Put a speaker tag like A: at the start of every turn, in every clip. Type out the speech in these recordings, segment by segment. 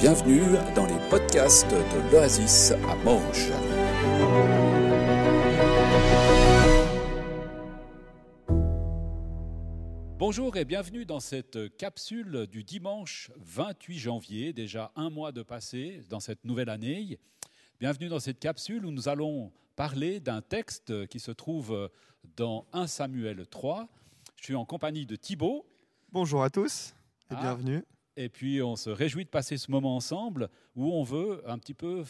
A: bienvenue dans les podcasts de l'Oasis à Morges. Bonjour et bienvenue dans cette capsule du dimanche 28 janvier, déjà un mois de passé dans cette nouvelle année. Bienvenue dans cette capsule où nous allons parler d'un texte qui se trouve dans 1 Samuel 3. Je suis en compagnie de Thibaut.
B: Bonjour à tous et bienvenue.
A: Et puis on se réjouit de passer ce moment ensemble où on veut un petit peu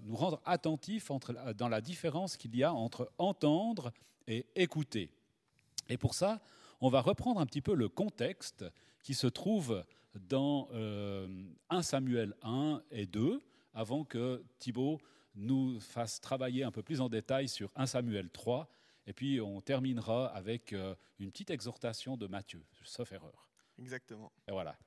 A: nous rendre attentifs dans la différence qu'il y a entre entendre et écouter. Et pour ça, on va reprendre un petit peu le contexte qui se trouve dans 1 Samuel 1 et 2, avant que Thibaut nous fasse travailler un peu plus en détail sur 1 Samuel 3. Et puis on terminera avec une petite exhortation de Matthieu, sauf erreur.
B: Exactement.
A: Et voilà.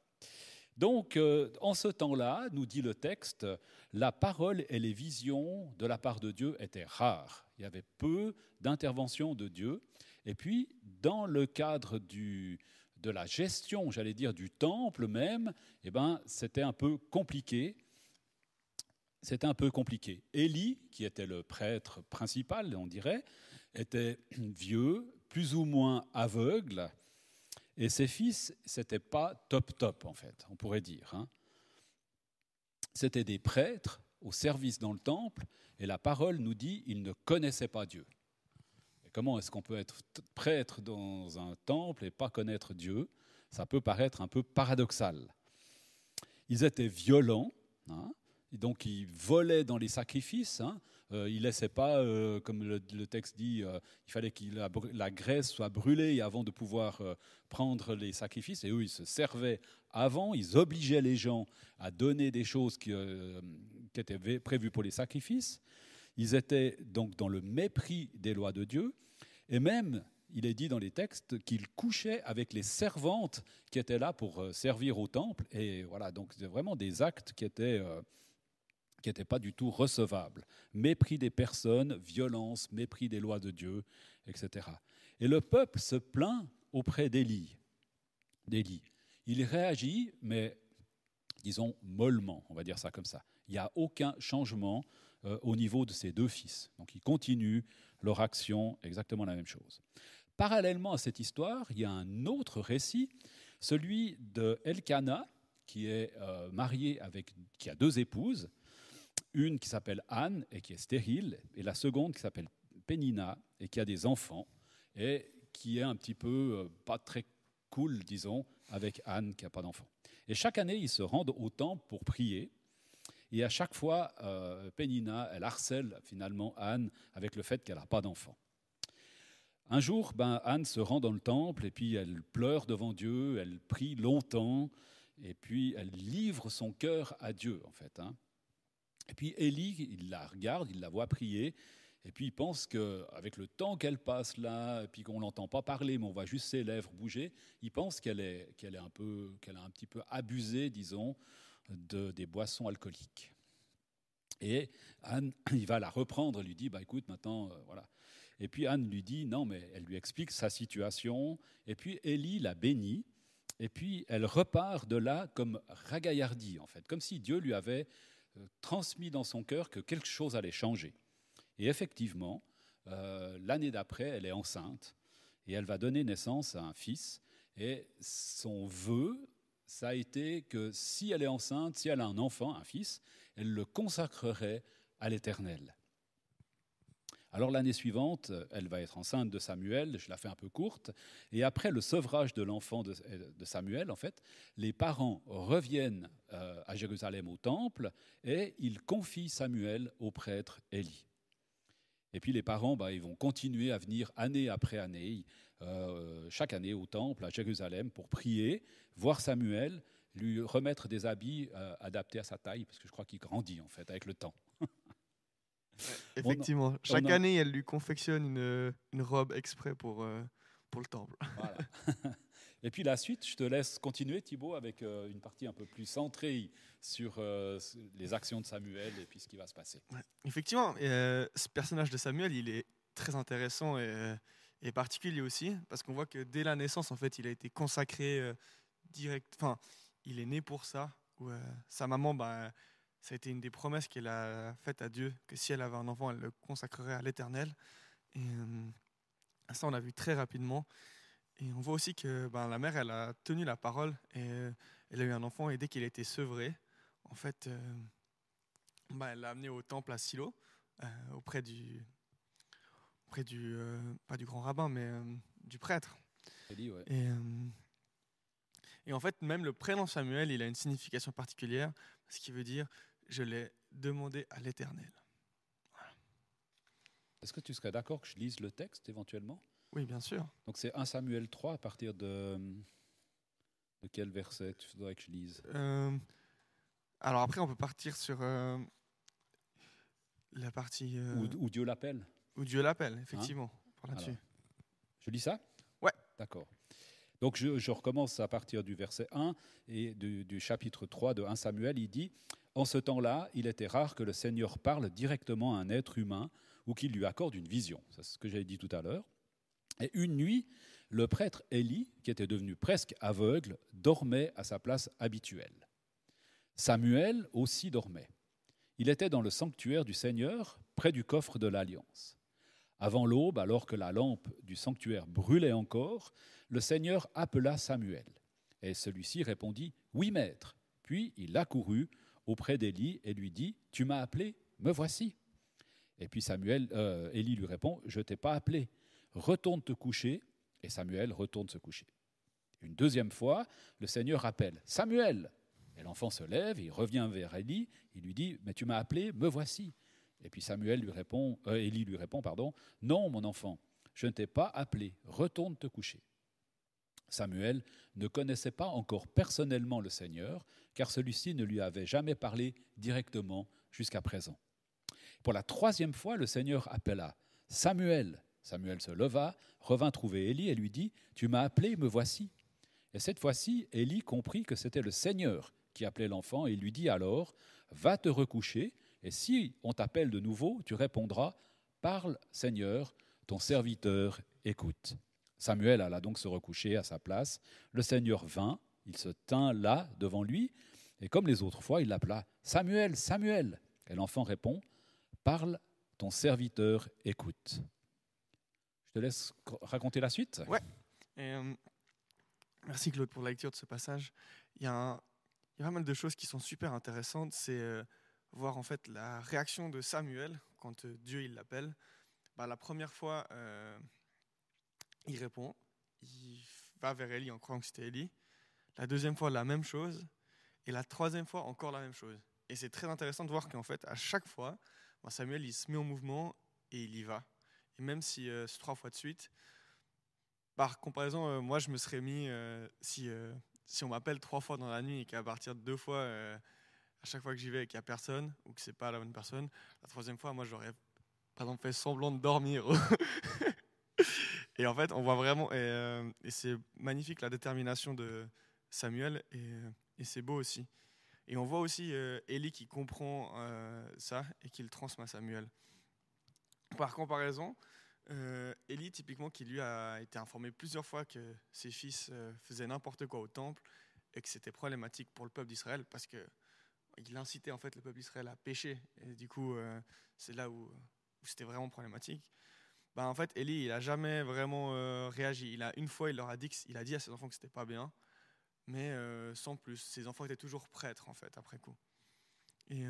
A: Donc, en ce temps-là, nous dit le texte, la parole et les visions de la part de Dieu étaient rares. Il y avait peu d'interventions de Dieu. Et puis, dans le cadre de la gestion, j'allais dire, du temple même, c'était un peu compliqué. Élie, qui était le prêtre principal, on dirait, était vieux, plus ou moins aveugle. Et ses fils, c'était pas top, en fait, on pourrait dire. C'était des prêtres au service dans le temple, et la parole nous dit qu'ils ne connaissaient pas Dieu. Et comment est-ce qu'on peut être prêtre dans un temple et pas connaître Dieu ? Ça peut paraître un peu paradoxal. Ils étaient violents, donc ils volaient dans les sacrifices. Ils ne laissaient pas, comme le texte dit, il fallait que la graisse soit brûlée avant de pouvoir prendre les sacrifices. Et eux, ils se servaient avant, ils obligeaient les gens à donner des choses qui étaient prévues pour les sacrifices. Ils étaient donc dans le mépris des lois de Dieu. Et même, il est dit dans les textes qu'ils couchaient avec les servantes qui étaient là pour servir au temple. Et voilà, donc c'est vraiment des actes qui n'étaient pas du tout recevables. Mépris des personnes, violence, mépris des lois de Dieu, etc. Et le peuple se plaint auprès d'Élie. Il réagit, mais disons mollement, on va dire ça comme ça. Il n'y a aucun changement au niveau de ses deux fils. Donc ils continuent leur action, exactement la même chose. Parallèlement à cette histoire, il y a un autre récit, celui de Elkana, qui est marié qui a 2 épouses, une qui s'appelle Anne et qui est stérile, et la seconde qui s'appelle Pénina et qui a des enfants, et qui est un petit peu pas très cool, disons, avec Anne qui n'a pas d'enfants. Et chaque année, ils se rendent au temple pour prier, et à chaque fois, Pénina, elle harcèle finalement Anne avec le fait qu'elle n'a pas d'enfants. Un jour, Anne se rend dans le temple, et puis elle pleure devant Dieu, elle prie longtemps, et puis elle livre son cœur à Dieu, en fait. Et puis Élie, il la regarde, il la voit prier, et puis il pense qu'avec le temps qu'elle passe là, et puis qu'on ne l'entend pas parler, mais on voit juste ses lèvres bouger, il pense qu'elle a un petit peu abusé, disons, des boissons alcooliques. Et Anne, il va la reprendre, lui dit, écoute, maintenant, voilà. Et puis Anne lui dit, non, mais elle lui explique sa situation, et puis Élie la bénit, et puis elle repart de là comme ragaillardie, en fait, comme si Dieu lui avait transmis dans son cœur que quelque chose allait changer. Et effectivement, l'année d'après, elle est enceinte et elle va donner naissance à un fils. Et son vœu, ça a été que si elle est enceinte, si elle a un enfant, un fils, elle le consacrerait à l'Éternel. Alors l'année suivante, elle va être enceinte de Samuel, je la fais un peu courte, et après le sevrage de l'enfant de Samuel, en fait, les parents reviennent à Jérusalem au temple et ils confient Samuel au prêtre Élie. Et puis les parents, ils vont continuer à venir année après année, chaque année au temple à Jérusalem pour prier, voir Samuel, lui remettre des habits adaptés à sa taille, parce que je crois qu'il grandit en fait avec le temps.
B: Effectivement, chaque année, elle lui confectionne une robe exprès pour le temple.
A: Voilà. Et puis la suite, je te laisse continuer, Thibaut, avec une partie un peu plus centrée sur les actions de Samuel et puis ce qui va se passer.
B: Ouais. Effectivement, ce personnage de Samuel, il est très intéressant et particulier aussi, parce qu'on voit que dès la naissance, en fait, il a été consacré direct. Enfin, il est né pour ça, où sa maman, ça a été une des promesses qu'elle a faites à Dieu, que si elle avait un enfant, elle le consacrerait à l'Éternel. Et ça, on l'a vu très rapidement. Et on voit aussi que la mère, elle a tenu la parole et elle a eu un enfant. Et dès qu'il a été sevré, en fait, elle l'a amené au temple à Silo, auprès du pas du grand rabbin, mais du prêtre.
A: Élie, ouais.
B: Et en fait, même le prénom Samuel, il a une signification particulière, ce qui veut dire « je l'ai demandé à l'Éternel ».
A: Est-ce que tu serais d'accord que je lise le texte éventuellement?
B: Oui, bien sûr.
A: Donc c'est 1 Samuel 3 à partir de quel verset tu voudrais que je lise?
B: Alors après, on peut partir sur la partie
A: Où Dieu l'appelle?
B: où Dieu l'appelle, effectivement. Là-dessus.
A: Alors, je lis ça?
B: Ouais.
A: D'accord. Donc je recommence à partir du verset 1 et du chapitre 3 de 1 Samuel. Il dit « En ce temps-là, il était rare que le Seigneur parle directement à un être humain ou qu'il lui accorde une vision. » C'est ce que j'avais dit tout à l'heure. Et une nuit, le prêtre Élie, qui était devenu presque aveugle, dormait à sa place habituelle. Samuel aussi dormait. Il était dans le sanctuaire du Seigneur, près du coffre de l'Alliance. Avant l'aube, alors que la lampe du sanctuaire brûlait encore, le Seigneur appela Samuel. Et celui-ci répondit « Oui, maître ». Puis il accourut auprès d'Élie et lui dit « Tu m'as appelé, me voici ». Et puis Élie lui répond « Je ne t'ai pas appelé, retourne te coucher ». Et Samuel retourne se coucher. Une deuxième fois, le Seigneur appelle « Samuel ». Et l'enfant se lève, il revient vers Élie, il lui dit « Mais tu m'as appelé, me voici ». Et puis Élie lui répond « Non, mon enfant, je ne t'ai pas appelé, retourne te coucher ». Samuel ne connaissait pas encore personnellement le Seigneur, car celui-ci ne lui avait jamais parlé directement jusqu'à présent. Pour la troisième fois, le Seigneur appela « Samuel ». Samuel se leva, revint trouver Élie et lui dit « Tu m'as appelé, me voici ». Et cette fois-ci, Élie comprit que c'était le Seigneur qui appelait l'enfant et lui dit alors « Va te recoucher, et si on t'appelle de nouveau, tu répondras « Parle, Seigneur, ton serviteur écoute ». Samuel alla donc se recoucher à sa place. Le Seigneur vint, il se tint là devant lui, et comme les autres fois, il l'appela « Samuel, Samuel ». Et l'enfant répond « Parle, ton serviteur écoute ». Je te laisse raconter la suite.
B: Ouais. Et, merci Claude pour la lecture de ce passage. Il y a pas mal de choses qui sont super intéressantes. C'est voir en fait la réaction de Samuel quand Dieu il l'appelle. La première fois, il répond, il va vers Élie en croyant que c'était Élie. La deuxième fois, la même chose. Et la troisième fois, encore la même chose. Et c'est très intéressant de voir qu'en fait, à chaque fois, Samuel il se met en mouvement et il y va. Et même si c'est 3 fois de suite, par comparaison, moi je me serais mis, si on m'appelle 3 fois dans la nuit et qu'à partir de 2 fois, à chaque fois que j'y vais et qu'il n'y a personne, ou que c'est pas la bonne personne, la troisième fois, moi j'aurais par exemple fait semblant de dormir. Et en fait, on voit vraiment, et c'est magnifique la détermination de Samuel, et c'est beau aussi. Et on voit aussi Élie qui comprend ça et qui le transmet à Samuel. Par comparaison, Élie, typiquement, qui lui a été informé plusieurs fois que ses fils faisaient n'importe quoi au temple et que c'était problématique pour le peuple d'Israël parce qu'il incitait en fait le peuple d'Israël à pécher. Et du coup, c'est là où c'était vraiment problématique. En fait, Élie, il n'a jamais vraiment réagi. Une fois, il a dit à ses enfants que c'était pas bien, mais sans plus. Ses enfants étaient toujours prêtres, en fait, après coup. Et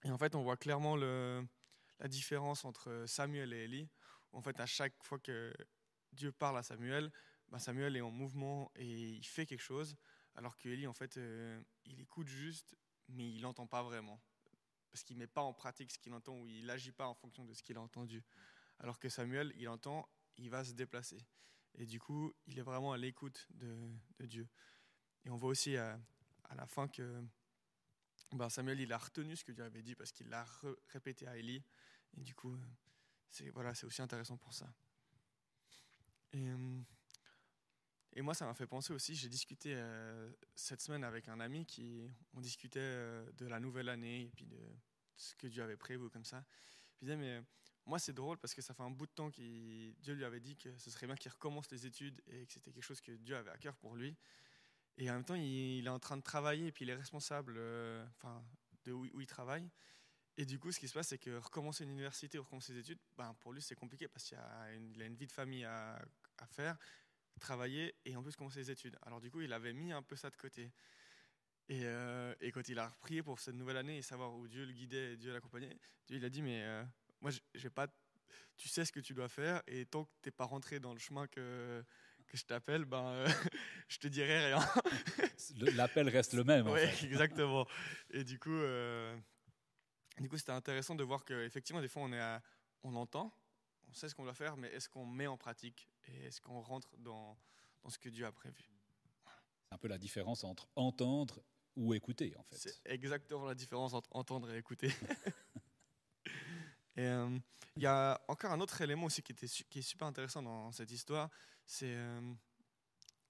B: en fait, on voit clairement la différence entre Samuel et Élie. En fait, à chaque fois que Dieu parle à Samuel, Samuel est en mouvement et il fait quelque chose, alors que Élie, en fait, il écoute juste, mais il n'entend pas vraiment. Parce qu'il ne met pas en pratique ce qu'il entend ou il n'agit pas en fonction de ce qu'il a entendu. Alors que Samuel, il entend, il va se déplacer. Et du coup, il est vraiment à l'écoute de Dieu. Et on voit aussi à la fin que Samuel, il a retenu ce que Dieu avait dit parce qu'il l'a répété à Élie. Et du coup, c'est aussi intéressant pour ça. Et moi, ça m'a fait penser aussi, j'ai discuté cette semaine avec un ami on discutait de la nouvelle année et puis de ce que Dieu avait prévu comme ça. Puis il disait, mais moi, c'est drôle parce que ça fait un bout de temps que Dieu lui avait dit que ce serait bien qu'il recommence les études et que c'était quelque chose que Dieu avait à cœur pour lui. Et en même temps, il est en train de travailler, et puis il est responsable de où il travaille. Et du coup, ce qui se passe, c'est que recommencer une université ou recommencer ses études, pour lui, c'est compliqué parce qu'il a une vie de famille à faire, travailler et en plus commencer les études. Alors du coup, il avait mis un peu ça de côté. Et quand il a prié pour cette nouvelle année et savoir où Dieu le guidait et Dieu l'accompagnait, Dieu il a dit, mais moi, j'ai pas, tu sais ce que tu dois faire, et tant que tu n'es pas rentré dans le chemin que je t'appelle, je te dirai rien.
A: L'appel reste le même, en
B: Ouais,
A: fait.
B: exactement. Et du coup, c'était intéressant de voir qu'effectivement, des fois, on entend, on sait ce qu'on doit faire, mais est-ce qu'on met en pratique et est-ce qu'on rentre dans ce que Dieu a prévu?
A: C'est un peu la différence entre entendre ou écouter, en fait.
B: C'est exactement la différence entre entendre et écouter. Et il y a encore un autre élément aussi qui est super intéressant dans cette histoire, c'est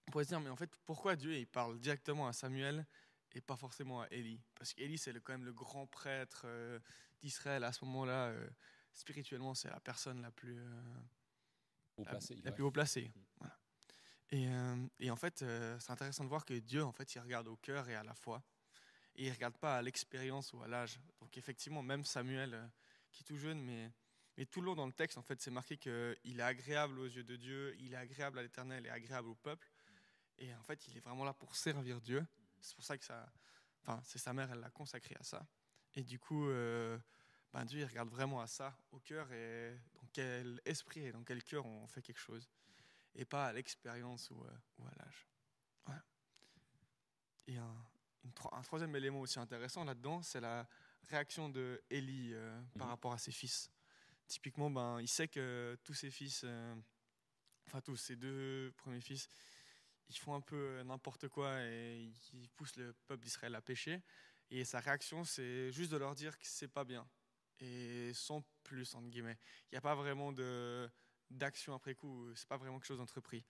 B: on pourrait se dire, mais en fait, pourquoi Dieu il parle directement à Samuel et pas forcément à Élie? Parce qu'Élie, c'est quand même le grand prêtre d'Israël à ce moment-là. Spirituellement, c'est la personne la plus haut placée. Voilà. Et en fait, c'est intéressant de voir que Dieu, en fait, il regarde au cœur et à la foi. Et il ne regarde pas à l'expérience ou à l'âge. Donc effectivement, même Samuel, qui est tout jeune, mais tout le long dans le texte, en fait, c'est marqué qu'il est agréable aux yeux de Dieu, il est agréable à l'Éternel et agréable au peuple. Et en fait, il est vraiment là pour servir Dieu. C'est pour ça que c'est sa mère, elle l'a consacré à ça. Et du coup, Dieu, il regarde vraiment à ça, au cœur, et dans quel esprit et dans quel cœur on fait quelque chose. Et pas à l'expérience ou à l'âge. Voilà. Et un troisième élément aussi intéressant là-dedans, c'est la réaction de Élie par rapport à ses fils. Typiquement, il sait que tous ses fils, tous ses deux premiers fils, ils font un peu n'importe quoi et ils poussent le peuple d'Israël à pécher. Et sa réaction, c'est juste de leur dire que c'est pas bien. Et sans plus, entre guillemets. Il n'y a pas vraiment d'action après coup, c'est pas vraiment quelque chose d'entrepris.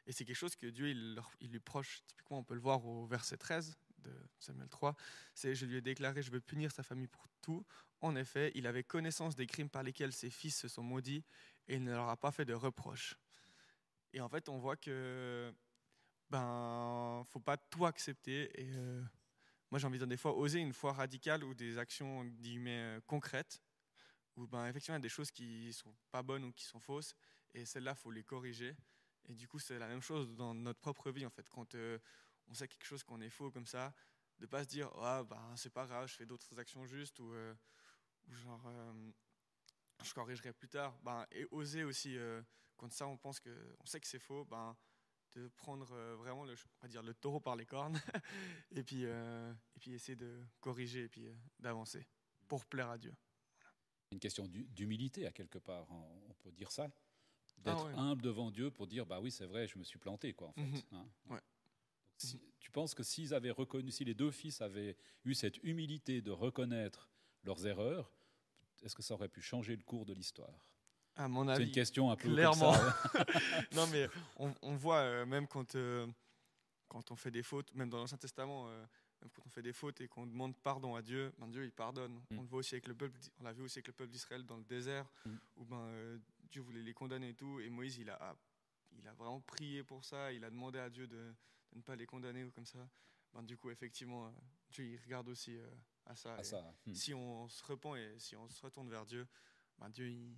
B: Et c'est quelque chose que Dieu, il lui proche. Typiquement, on peut le voir au verset 13 de Samuel 3. C'est « Je lui ai déclaré, je veux punir sa famille pour tout. En effet, il avait connaissance des crimes par lesquels ses fils se sont maudits et il ne leur a pas fait de reproches. » Et en fait, on voit que faut pas tout accepter. Et moi, j'ai envie de dire des fois, oser une foi radicale ou des actions concrètes, où effectivement, il y a des choses qui sont pas bonnes ou qui sont fausses, et celles-là, faut les corriger. Et du coup, c'est la même chose dans notre propre vie, en fait. Quand on sait quelque chose qu'on est faux comme ça, de pas se dire c'est pas grave, je fais d'autres actions justes, ou genre je corrigerai plus tard. Et oser aussi, quand ça on sait que c'est faux, de prendre vraiment le taureau par les cornes et puis essayer de corriger et puis d'avancer pour plaire à Dieu.
A: Une question d'humilité à quelque part, on peut dire ça, d'être humble devant Dieu pour dire oui, c'est vrai, je me suis planté, quoi, en fait.
B: Ouais.
A: Tu penses que si les deux fils avaient eu cette humilité de reconnaître leurs erreurs, est-ce que ça aurait pu changer le cours de l'histoire?
B: À mon avis,
A: c'est une question un peu
B: clairement.
A: Comme ça.
B: Non, mais on voit même quand on fait des fautes, même dans l'Ancien Testament, même quand on fait des fautes et qu'on demande pardon à Dieu, Dieu il pardonne. On le voit aussi avec le peuple, on l'a vu aussi avec le peuple d'Israël dans le désert, où Dieu voulait les condamner et tout, et Moïse il a vraiment prié pour ça, il a demandé à Dieu de ne pas les condamner ou comme ça. Du coup, effectivement, Dieu il regarde aussi à ça. Si on se repent et si on se retourne vers Dieu, Dieu il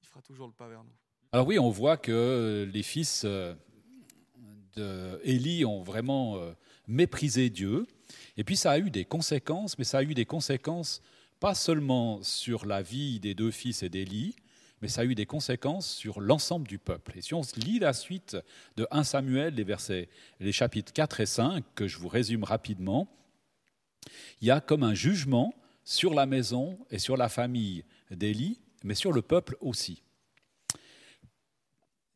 B: fera toujours le pas vers nous.
A: Alors oui, on voit que les fils d'Élie ont vraiment méprisé Dieu. Et puis ça a eu des conséquences, mais ça a eu des conséquences pas seulement sur la vie des deux fils et d'Élie, mais ça a eu des conséquences sur l'ensemble du peuple. Et si on lit la suite de 1 Samuel, les chapitres 4 et 5, que je vous résume rapidement, il y a comme un jugement sur la maison et sur la famille d'Élie, mais sur le peuple aussi.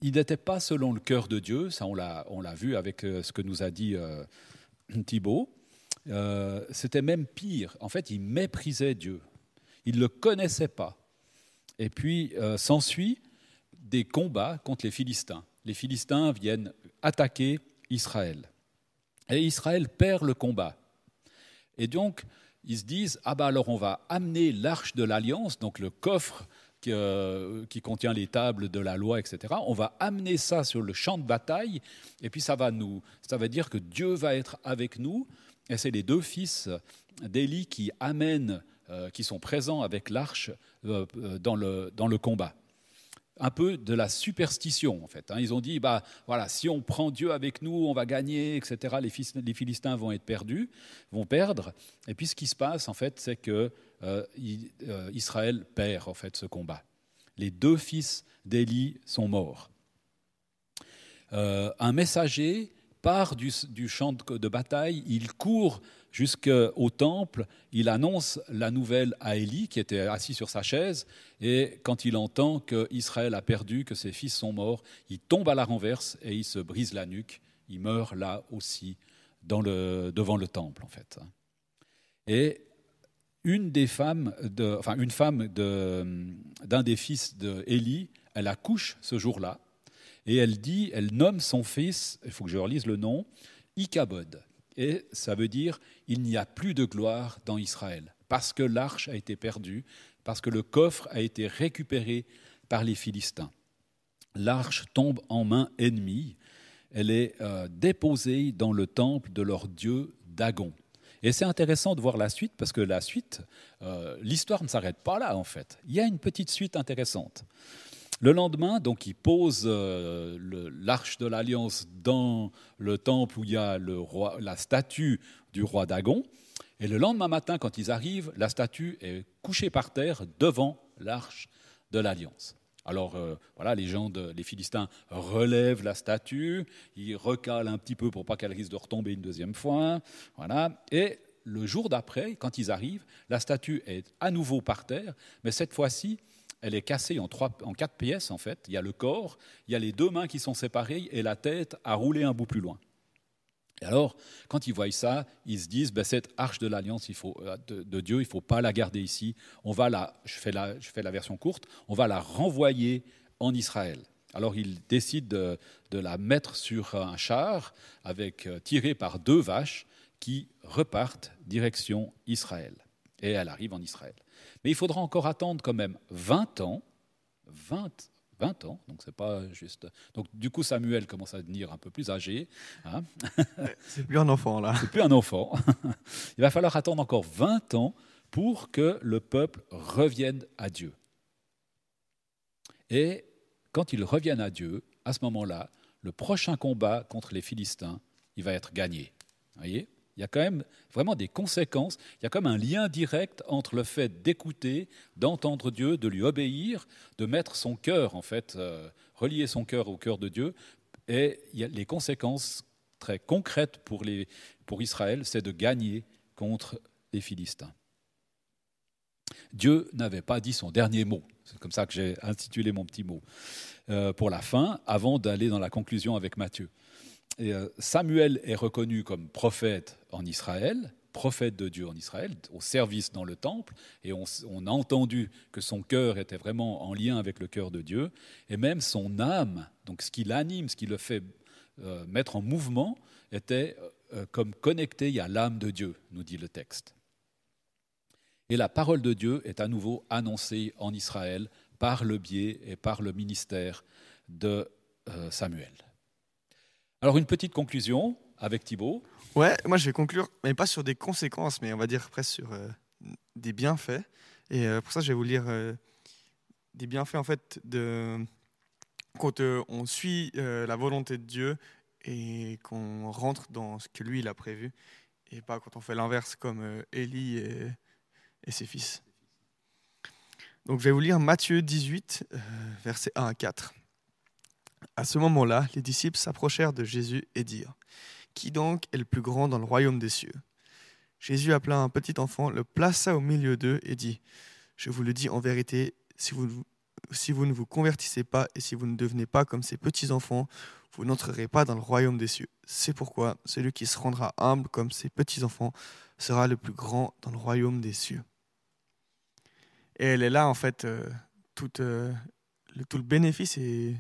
A: Il n'était pas selon le cœur de Dieu, ça on l'a vu avec ce que nous a dit Thibaut. C'était même pire. En fait, il méprisait Dieu. Il ne le connaissait pas. Et puis, s'ensuit des combats contre les Philistins. Les Philistins viennent attaquer Israël. Et Israël perd le combat. Et donc, ils se disent, alors on va amener l'arche de l'Alliance, donc le coffre qui contient les tables de la loi, etc. On va amener ça sur le champ de bataille, et puis ça va dire que Dieu va être avec nous. Et c'est les 2 fils d'Élie qui amènent, qui sont présents avec l'arche dans le combat. Un peu de la superstition, en fait. Ils ont dit, voilà, si on prend Dieu avec nous, on va gagner, etc. Les Philistins vont perdre. Et puis ce qui se passe, en fait, c'est que Israël perd, en fait, ce combat. Les 2 fils d'Élie sont morts. Un messager part du champ de bataille, il court jusqu'au temple, il annonce la nouvelle à Élie, qui était assis sur sa chaise, et quand il entend qu'Israël a perdu, que ses fils sont morts, il tombe à la renverse et il se brise la nuque. Il meurt là aussi, devant le temple, en fait. Et une femme d'un des fils d'Élie, elle accouche ce jour-là, et elle nomme son fils, il faut que je relise le nom, Ichabod. Et ça veut dire « il n'y a plus de gloire dans Israël » parce que l'arche a été perdue, parce que le coffre a été récupéré par les Philistins. L'arche tombe en main ennemie, elle est déposée dans le temple de leur dieu Dagon. Et c'est intéressant de voir la suite, parce que la suite, l'histoire ne s'arrête pas là en fait. Il y a une petite suite intéressante. Le lendemain, donc, ils posent l'arche de l'Alliance dans le temple où il y a la statue du roi Dagon. Et le lendemain matin, quand ils arrivent, la statue est couchée par terre devant l'arche de l'Alliance. Alors, voilà, les Philistins relèvent la statue, ils recalent un petit peu pour pas qu'elle risque de retomber une deuxième fois. Voilà. Et le jour d'après, quand ils arrivent, la statue est à nouveau par terre, mais cette fois-ci, elle est cassée en 4 pièces, en fait. Il y a le corps, il y a les 2 mains qui sont séparées et la tête a roulé un bout plus loin. Et alors, quand ils voient ça, ils se disent, cette arche de l'Alliance de Dieu, il ne faut pas la garder ici. Je fais la version courte, on va la renvoyer en Israël. Alors, ils décident de la mettre sur un char tiré par 2 vaches qui repartent direction Israël. Et elle arrive en Israël. Mais il faudra encore attendre quand même 20 ans, 20 ans, donc c'est pas juste. Donc du coup Samuel commence à devenir un peu plus âgé.
B: C'est plus un enfant là.
A: C'est plus un enfant. Il va falloir attendre encore 20 ans pour que le peuple revienne à Dieu. Et quand ils reviennent à Dieu, à ce moment-là, le prochain combat contre les Philistins, il va être gagné. Vous voyez ? Il y a quand même vraiment des conséquences, il y a comme un lien direct entre le fait d'écouter, d'entendre Dieu, de lui obéir, de mettre son cœur, en fait, relier son cœur au cœur de Dieu. Et il y a les conséquences très concrètes pour Israël, c'est de gagner contre les Philistins. Dieu n'avait pas dit son dernier mot. C'est comme ça que j'ai intitulé mon petit mot pour la fin, avant d'aller dans la conclusion avec Matthieu. Et Samuel est reconnu comme prophète en Israël, prophète de Dieu en Israël, au service dans le temple, et on a entendu que son cœur était vraiment en lien avec le cœur de Dieu, et même son âme, donc ce qui l'anime, ce qui le fait mettre en mouvement, était comme connecté à l'âme de Dieu, nous dit le texte. Et la parole de Dieu est à nouveau annoncée en Israël par le biais et par le ministère de Samuel. Alors, une petite conclusion avec Thibaut.
B: Ouais, moi je vais conclure, mais pas sur des conséquences, mais on va dire presque sur des bienfaits. Et pour ça, je vais vous lire des bienfaits, en fait, quand on suit la volonté de Dieu et qu'on rentre dans ce que lui, il a prévu, et pas quand on fait l'inverse comme Élie et ses fils. Donc, je vais vous lire Matthieu 18, versets 1 à 4. À ce moment-là, les disciples s'approchèrent de Jésus et dirent : « Qui donc est le plus grand dans le royaume des cieux ? » Jésus appela un petit enfant, le plaça au milieu d'eux et dit : « Je vous le dis en vérité, si vous ne vous convertissez pas et si vous ne devenez pas comme ces petits-enfants, vous n'entrerez pas dans le royaume des cieux. C'est pourquoi celui qui se rendra humble comme ces petits-enfants sera le plus grand dans le royaume des cieux. » Et elle est là, en fait, tout le bénéfice et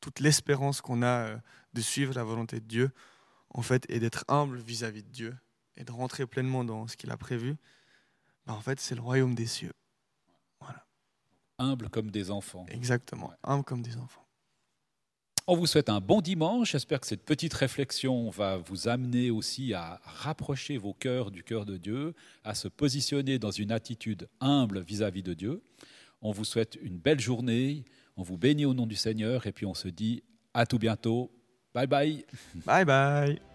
B: toute l'espérance qu'on a de suivre la volonté de Dieu, en fait, et d'être humble vis-à-vis de Dieu, et de rentrer pleinement dans ce qu'il a prévu, en fait, c'est le royaume des cieux. Voilà.
A: Humbles comme des enfants.
B: Exactement, humbles comme des enfants.
A: On vous souhaite un bon dimanche. J'espère que cette petite réflexion va vous amener aussi à rapprocher vos cœurs du cœur de Dieu, à se positionner dans une attitude humble vis-à-vis de Dieu. On vous souhaite une belle journée. On vous bénit au nom du Seigneur et puis on se dit à tout bientôt. Bye bye.
B: Bye bye.